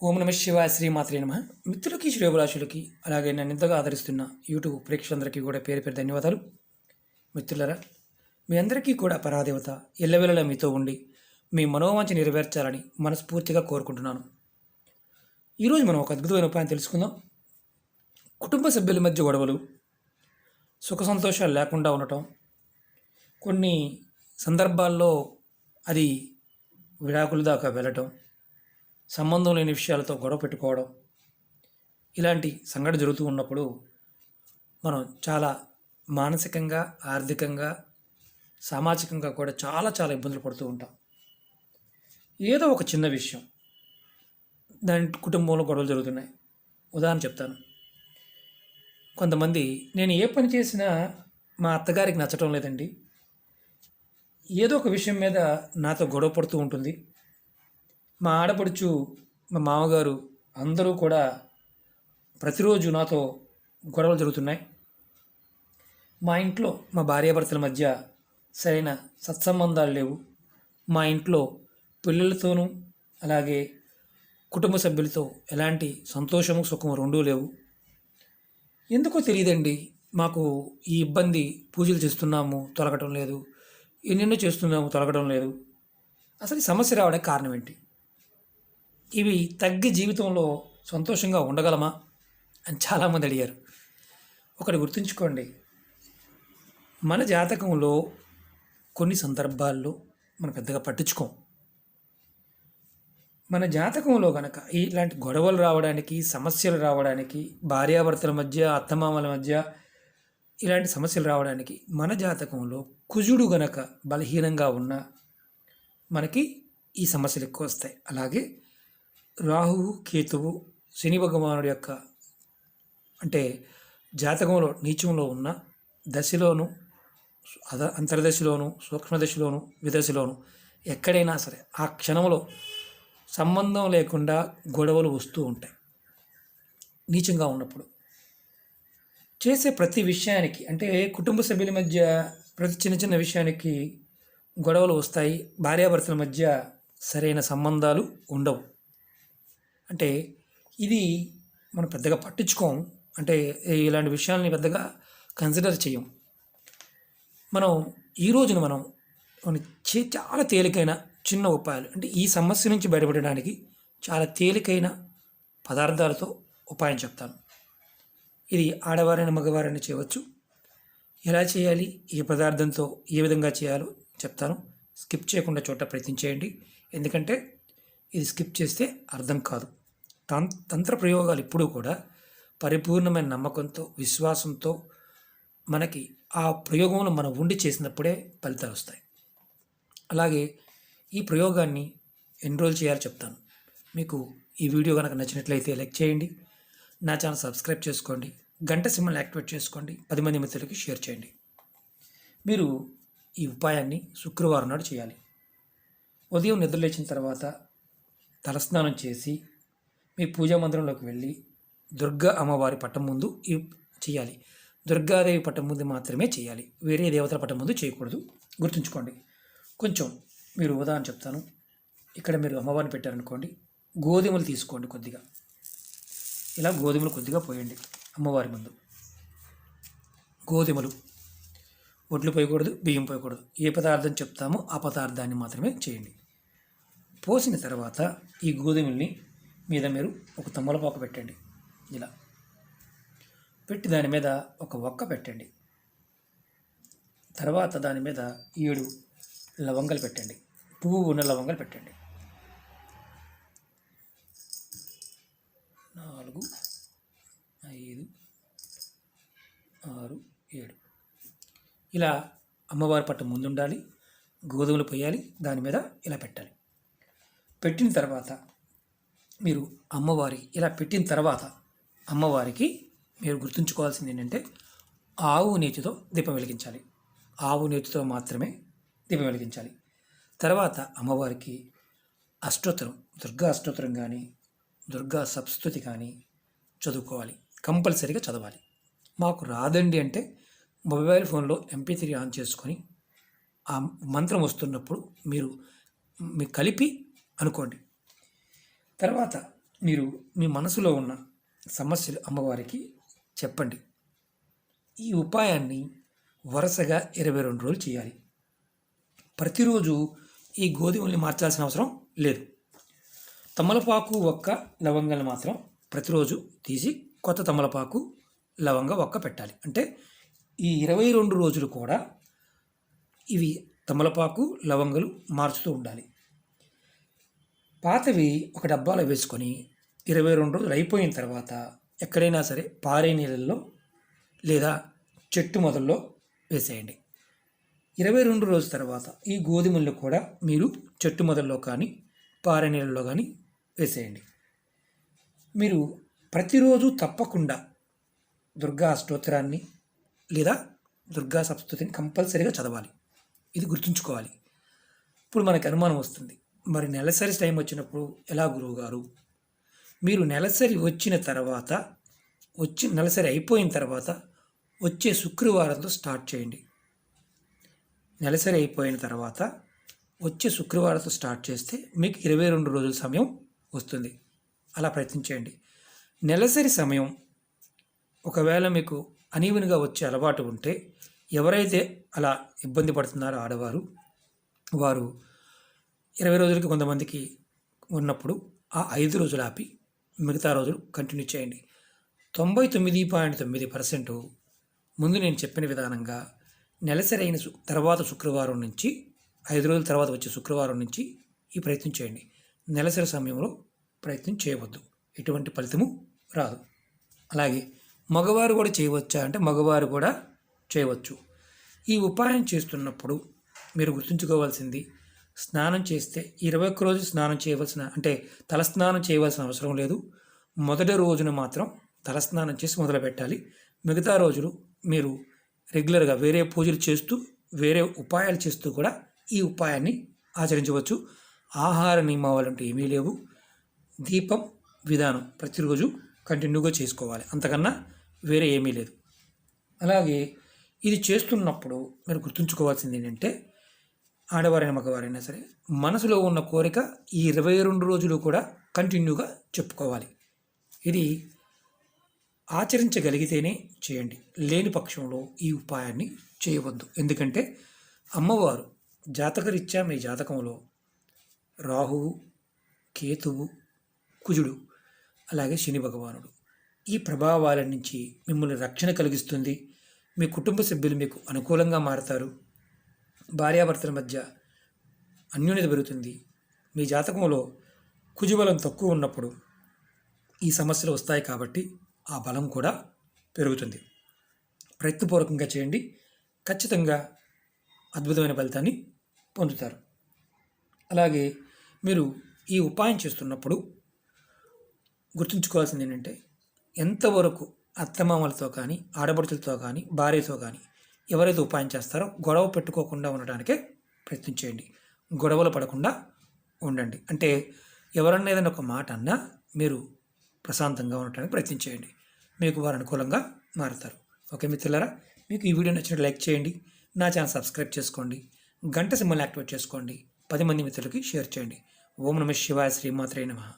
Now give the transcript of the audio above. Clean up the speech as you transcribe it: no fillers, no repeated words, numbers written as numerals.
ఓం నమ శివాయ శ్రీమాత్రే నమ. మిత్రులకి శ్రేయోభిలాషులకి అలాగే నన్ను ఇంతగా ఆదరిస్తున్న యూట్యూబ్ ప్రేక్షకులందరికీ కూడా పేరు పేరు ధన్యవాదాలు. మిత్రులరా, మీ అందరికీ కూడా పరాదేవత ఎల్లవేళలా మీతో ఉండి మీ మనోవాంఛ నెరవేర్చాలని మనస్ఫూర్తిగా కోరుకుంటున్నాను. ఈరోజు మనం ఒక అద్భుతమైన ఉపాయం తెలుసుకుందాం. కుటుంబ సభ్యుల మధ్య గొడవలు, సుఖ సంతోషాలు లేకుండా ఉండటం, కొన్ని సందర్భాల్లో అది విడాకుల దాకా వెళ్ళటం, సంబంధం లేని విషయాలతో గొడవ పెట్టుకోవడం, ఇలాంటి సంఘటన జరుగుతూ ఉన్నప్పుడు మనం చాలా మానసికంగా, ఆర్థికంగా, సామాజికంగా కూడా చాలా చాలా ఇబ్బందులు పడుతూ ఉంటాం. ఏదో ఒక చిన్న విషయం దాని కుటుంబంలో గొడవలు జరుగుతున్నాయి. ఉదాహరణ చెప్తాను. కొంతమంది, నేను ఏ పని చేసినా మా అత్తగారికి నచ్చటం లేదండి, ఏదో ఒక విషయం మీద నాతో గొడవ పడుతూ ఉంటుంది, మా ఆడపడుచు, మా మామగారు అందరూ కూడా ప్రతిరోజు నాతో గొడవలు జరుగుతున్నాయి, మా ఇంట్లో మా భార్యాభర్తల మధ్య సరైన సత్సంబంధాలు లేవు, మా ఇంట్లో పిల్లలతోనూ అలాగే కుటుంబ సభ్యులతో ఎలాంటి సంతోషము సుఖము రెండూ లేవు, ఎందుకో తెలియదండి, మాకు ఈ ఇబ్బంది, పూజలు చేస్తున్నాము తొలగటం లేదు, ఎన్నెన్నో చేస్తున్నాము తొలగడం లేదు, అసలు ఈ సమస్య రావడానికి కారణం ఏంటి? ఇవి తగ్గి జీవితంలో సంతోషంగా ఉండగలమా అని చాలామంది అడిగారు. ఒకటి గుర్తుంచుకోండి, మన జాతకంలో కొన్ని సందర్భాల్లో మనం పెద్దగా పట్టించుకోం. మన జాతకంలో కనుక ఇలాంటి గొడవలు రావడానికి, సమస్యలు రావడానికి, భార్యాభర్తల మధ్య, అత్తమామల మధ్య ఇలాంటి సమస్యలు రావడానికి మన జాతకంలో కుజుడు గనక బలహీనంగా ఉన్న మనకి ఈ సమస్యలు ఎక్కువ వస్తాయి. అలాగే రాహువు, కేతువు, శని భగవానుడి యొక్క అంటే జాతకంలో నీచంలో ఉన్న దశలోను, అంతర్దశలోను, సూక్ష్మదశలోను, విదశలోను ఎక్కడైనా సరే ఆ క్షణంలో సంబంధం లేకుండా గొడవలు వస్తూ ఉంటాయి. నీచంగా ఉన్నప్పుడు చేసే ప్రతి విషయానికి, అంటే కుటుంబ సభ్యుల మధ్య ప్రతి చిన్న చిన్న విషయానికి గొడవలు వస్తాయి. భార్యాభర్తల మధ్య సరైన సంబంధాలు ఉండవు. అంటే ఇది మనం పెద్దగా పట్టించుకోం, అంటే ఇలాంటి విషయాలని పెద్దగా కన్సిడర్ చేయం. మనం ఈ రోజున మనం చాలా తేలికైన చిన్న ఉపాయాలు, అంటే ఈ సమస్య నుంచి బయటపడడానికి చాలా తేలికైన పదార్థాలతో ఉపాయం చెప్తాను. ఇది ఆడవారైన మగవారైనా చేయవచ్చు. ఎలా చేయాలి, ఏ పదార్థంతో ఏ విధంగా చేయాలో చెప్తాను. స్కిప్ చేయకుండా చూడటం ప్రయత్నించేయండి, ఎందుకంటే ఇది స్కిప్ చేస్తే అర్థం కాదు. తంత్ర ప్రయోగాలు ఎప్పుడూ కూడా పరిపూర్ణమైన నమ్మకంతో, విశ్వాసంతో మనకి ఆ ప్రయోగంలో మనం ఉండి చేసినప్పుడే ఫలితాలు వస్తాయి. అలాగే ఈ ప్రయోగాన్ని ఎన్ని రోజులు చేయాలో చెప్తాను. మీకు ఈ వీడియో కనుక నచ్చినట్లయితే లైక్ చేయండి, నా ఛానల్ సబ్స్క్రైబ్ చేసుకోండి, గంట సింబల్ యాక్టివేట్ చేసుకోండి, 10 మంది మిత్రులకి షేర్ చేయండి. మీరు ఈ ఉపాయాన్ని శుక్రవారం నాడు చేయాలి. ఉదయం నిద్రలేచిన తర్వాత తలస్నానం చేసి మీ పూజా మందిరంలోకి వెళ్ళి దుర్గా అమ్మవారి పట్టం ముందు చేయాలి. దుర్గాదేవి పట్టం ముందు మాత్రమే చేయాలి, వేరే దేవతల పట్టం ముందు చేయకూడదు, గుర్తుంచుకోండి. కొంచెం మీరు ఉదాహరణ చెప్తాను. ఇక్కడ మీరు అమ్మవారిని పెట్టారనుకోండి, గోధుమలు తీసుకోండి కొద్దిగా, ఇలా గోధుమలు కొద్దిగా పోయండి అమ్మవారి ముందు. గోధుమలు, ఒడ్లు పోయకూడదు, బియ్యం పోయకూడదు. ఏ పదార్థం చెప్తామో ఆ పదార్థాన్ని మాత్రమే చేయండి. పోసిన తర్వాత ఈ గోధుమల్ని మీద మీరు ఒక తమలపాకు పెట్టండి. ఇలా పెట్టి దాని మీద ఒక ఒక్క పెట్టండి. తర్వాత దాని మీద 7 లవంగాలు పెట్టండి, పువ్వు ఉన్న లవంగాలు పెట్టండి. 4, 5, 6, 7 ఇలా అమ్మవారి పట్టు ముందు ఉండాలి. గోధుమలు పోయాలి, దాని మీద ఇలా పెట్టాలి. పెట్టిన తర్వాత మీరు ఇలా పెట్టిన తర్వాత అమ్మవారికి మీరు గుర్తుంచుకోవాల్సింది ఏంటంటే ఆవు నేతితో దీపం వెలిగించాలి. ఆవు నేతితో మాత్రమే దీపం వెలిగించాలి. తర్వాత అమ్మవారికి అష్టోత్తరం, దుర్గా అష్టోత్తరం కానీ దుర్గా సప్స్తుతి కానీ చదువుకోవాలి, కంపల్సరీగా చదవాలి. మాకు రాదండి అంటే మొబైల్ ఫోన్లో MP3 ఆన్ చేసుకొని ఆ మంత్రం వస్తున్నప్పుడు మీరు కలిపి అనుకోండి. తర్వాత మీరు మీ మనసులో ఉన్న సమస్యలు అమ్మవారికి చెప్పండి. ఈ ఉపాయాన్ని వరుసగా 22 రోజులు చేయాలి. ప్రతిరోజు ఈ గోధుమల్ని మార్చాల్సిన అవసరం లేదు. తమలపాకు ఒక్క లవంగాలు మాత్రం ప్రతిరోజు తీసి కొత్త తమలపాకు లవంగా ఒక్క పెట్టాలి. అంటే ఈ 22 రోజులు కూడా ఇవి తమలపాకు లవంగలు మార్చుతూ ఉండాలి. పాతవి ఒక డబ్బాలో వేసుకొని 22 రోజులు అయిపోయిన తర్వాత ఎక్కడైనా సరే పారే నీళ్ళల్లో లేదా చెట్టు మొదల్లో వేసేయండి. 22 రోజుల తర్వాత ఈ గోధుమలను కూడా మీరు చెట్టు మొదల్లో కానీ పారే నీళ్ళలో కానీ వేసేయండి. మీరు ప్రతిరోజు తప్పకుండా దుర్గా అష్టోత్తరాన్ని లేదా దుర్గా సప్తశతిని కంపల్సరీగా చదవాలి. ఇది గుర్తుంచుకోవాలి. ఇప్పుడు మనకి అనుమానం వస్తుంది, మరి నెలసరి టైం వచ్చినప్పుడు ఎలా గురువుగారు? మీరు నెలసరి వచ్చిన తర్వాత నెలసరి అయిపోయిన తర్వాత వచ్చే శుక్రవారంతో స్టార్ట్ చేయండి. నెలసరి అయిపోయిన తర్వాత వచ్చే శుక్రవారంతో స్టార్ట్ చేస్తే మీకు 22 రోజుల సమయం వస్తుంది. అలా ప్రయత్నించండి. నెలసరి సమయం ఒకవేళ మీకు అనీవెన్గా వచ్చే అలవాటు ఉంటే, ఎవరైతే అలా ఇబ్బంది పడుతున్నారో ఆడవారు, వారు 20 రోజులకి కొంతమందికి ఉన్నప్పుడు ఆ 5 రోజులు ఆపి మిగతా రోజులు కంటిన్యూ చేయండి. 99.9% ముందు నేను చెప్పిన విధానంగా నెలసరి అయిన తర్వాత శుక్రవారం నుంచి 5 రోజుల తర్వాత వచ్చే శుక్రవారం నుంచి ఈ ప్రయత్నం చేయండి. నెలసరి సమయంలో ప్రయత్నం చేయవద్దు, ఎటువంటి ఫలితము రాదు. అలాగే మగవారు కూడా చేయవచ్చా అంటే మగవారు కూడా చేయవచ్చు. ఈ ఉపాయం చేస్తున్నప్పుడు మీరు గుర్తుంచుకోవాల్సింది, స్నానం చేస్తే 21 రోజు స్నానం చేయవలసిన అంటే తలస్నానం చేయవలసిన అవసరం లేదు. మొదటి రోజున మాత్రం తలస్నానం చేసి మొదలు పెట్టాలి. మిగతా రోజులు మీరు రెగ్యులర్గా వేరే పూజలు చేస్తూ వేరే ఉపాయాలు చేస్తూ కూడా ఈ ఉపాయాన్ని ఆచరించవచ్చు. ఆహార నియమావళంటూ ఏమీ లేవు. దీపం విధానం ప్రతిరోజు కంటిన్యూగా చేసుకోవాలి, అంతకన్నా వేరే ఏమీ లేదు. అలాగే ఇది చేస్తున్నప్పుడు మీరు గుర్తుంచుకోవాల్సింది ఏంటంటే, ఆడవారైనా మగవారైనా సరే మనసులో ఉన్న కోరిక ఈ 22 రోజులు కూడా కంటిన్యూగా చెప్పుకోవాలి. ఇది ఆచరించగలిగితేనే చేయండి, లేని పక్షంలో ఈ ఉపాయాన్ని చేయవద్దు. ఎందుకంటే అమ్మవారు జాతకరీత్యా మీ జాతకంలో రాహువు, కేతువు, కుజుడు, అలాగే శని భగవానుడు ఈ ప్రభావాల నుంచి మిమ్మల్ని రక్షణ కలిగిస్తుంది. మీ కుటుంబ సభ్యులు మీకు అనుకూలంగా మారతారు. భార్యాభర్తల మధ్య అన్యోన్యత పెరుగుతుంది. మీ జాతకంలో కుజబలం తక్కువ ఉన్నప్పుడు ఈ సమస్యలు వస్తాయి కాబట్టి ఆ బలం కూడా పెరుగుతుంది. ప్రయత్నపూర్వకంగా చేయండి, ఖచ్చితంగా అద్భుతమైన ఫలితాన్ని పొందుతారు. అలాగే మీరు ఈ ఉపాయం చేస్తున్నప్పుడు గుర్తుంచుకోవాల్సింది ఏంటంటే, ఎంతవరకు అత్తమామలతో కానీ ఆడపడుచులతో కానీ భార్యతో కానీ ఎవరైతే ఉపాయం చేస్తారో గొడవ పెట్టుకోకుండా ఉండడానికే ప్రయత్నించేయండి. గొడవలు పడకుండా ఉండండి. అంటే ఎవరన్నా ఏదైనా ఒక మాట అన్నా మీరు ప్రశాంతంగా ఉండటానికి ప్రయత్నించేయండి. మీకు వారు అనుకూలంగా మారుతారు. ఓకే మిత్రులారా, మీకు ఈ వీడియో నచ్చినట్టు లైక్ చేయండి, నా ఛానల్ సబ్స్క్రైబ్ చేసుకోండి, గంట సింబల్ని యాక్టివేట్ చేసుకోండి, 10 మంది మిత్రులకి షేర్ చేయండి. ఓం నమః శివాయ, శ్రీమాత్రే నమః.